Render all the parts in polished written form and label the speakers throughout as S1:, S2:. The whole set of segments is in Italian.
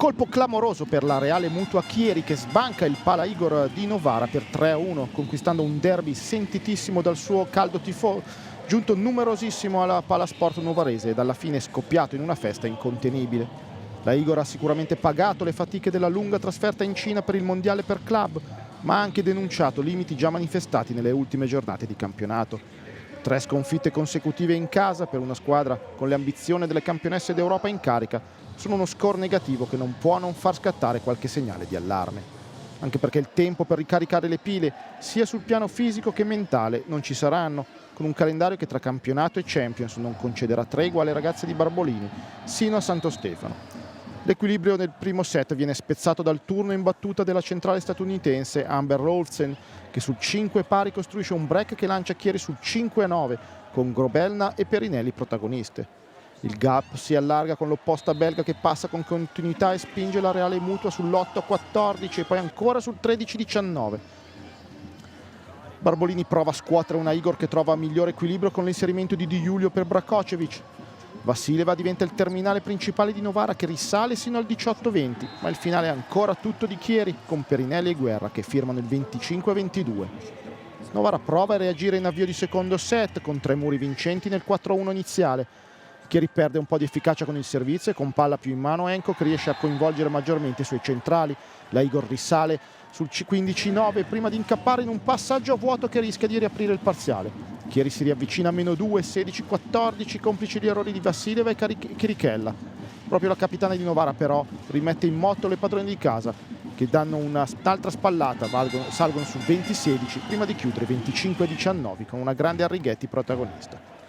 S1: colpo clamoroso per la Reale Mutua Chieri, che sbanca il Pala Igor di Novara per 3-1, conquistando un derby sentitissimo dal suo caldo tifo, giunto numerosissimo alla Palasport novarese ed alla fine scoppiato in una festa incontenibile. La Igor ha sicuramente pagato le fatiche della lunga trasferta in Cina per il mondiale per club, ma ha anche denunciato limiti già manifestati nelle ultime giornate di campionato. 3 sconfitte consecutive in casa per una squadra con le ambizioni delle campionesse d'Europa in carica sono uno score negativo che non può non far scattare qualche segnale di allarme. Anche perché il tempo per ricaricare le pile, sia sul piano fisico che mentale, non ci saranno, con un calendario che tra campionato e Champions non concederà tregua alle ragazze di Barbolini, sino a Santo Stefano. L'equilibrio del primo set viene spezzato dal turno in battuta della centrale statunitense Amber Rolfsen, che sul 5 pari costruisce un break che lancia Chieri sul 5-9, con Grobelna e Perinelli protagoniste. Il gap si allarga con l'opposta belga che passa con continuità e spinge la Reale Mutua sull'8-14 e poi ancora sul 13-19. Barbolini prova a scuotere una Igor che trova migliore equilibrio con l'inserimento di Di Giulio per Brakocevic. Vassileva diventa il terminale principale di Novara, che risale sino al 18-20, ma il finale è ancora tutto di Chieri, con Perinelli e Guerra che firmano il 25-22. Novara prova a reagire in avvio di secondo set con 3 muri vincenti nel 4-1 iniziale. Chieri perde un po' di efficacia con il servizio e con palla più in mano Enco, che riesce a coinvolgere maggiormente i suoi centrali. La Igor risale sul 15-9 prima di incappare in un passaggio a vuoto che rischia di riaprire il parziale. Chieri si riavvicina a -2, 16-14, complici gli errori di Vassileva e Chirichella. Proprio la capitana di Novara però rimette in moto le padrone di casa, che danno un'altra spallata, salgono sul 20-16 prima di chiudere 25-19 con una grande Arrighetti protagonista.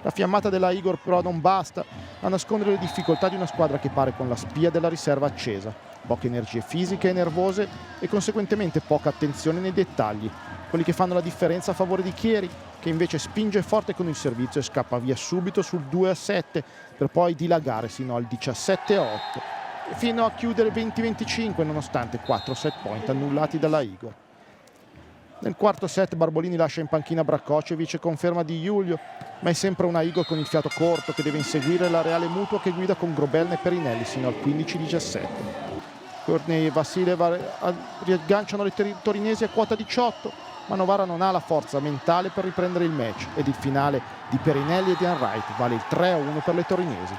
S1: La fiammata della Igor però non basta a nascondere le difficoltà di una squadra che pare con la spia della riserva accesa. Poche energie fisiche e nervose e conseguentemente poca attenzione nei dettagli, quelli che fanno la differenza a favore di Chieri, che invece spinge forte con il servizio e scappa via subito sul 2-7 per poi dilagare sino al 17-8 fino a chiudere 20-25 nonostante 4 set point annullati dalla Igor. Nel quarto set Barbolini lascia in panchina Brakocevic e conferma Di Giulio, ma è sempre una Igor con il fiato corto che deve inseguire la Reale Mutua, che guida con Grobelna e Perinelli sino al 15-17. Courtney e Vassileva riagganciano le torinesi a quota 18, ma Novara non ha la forza mentale per riprendere il match ed il finale di Perinelli e di Wright vale il 3-1 per le torinesi.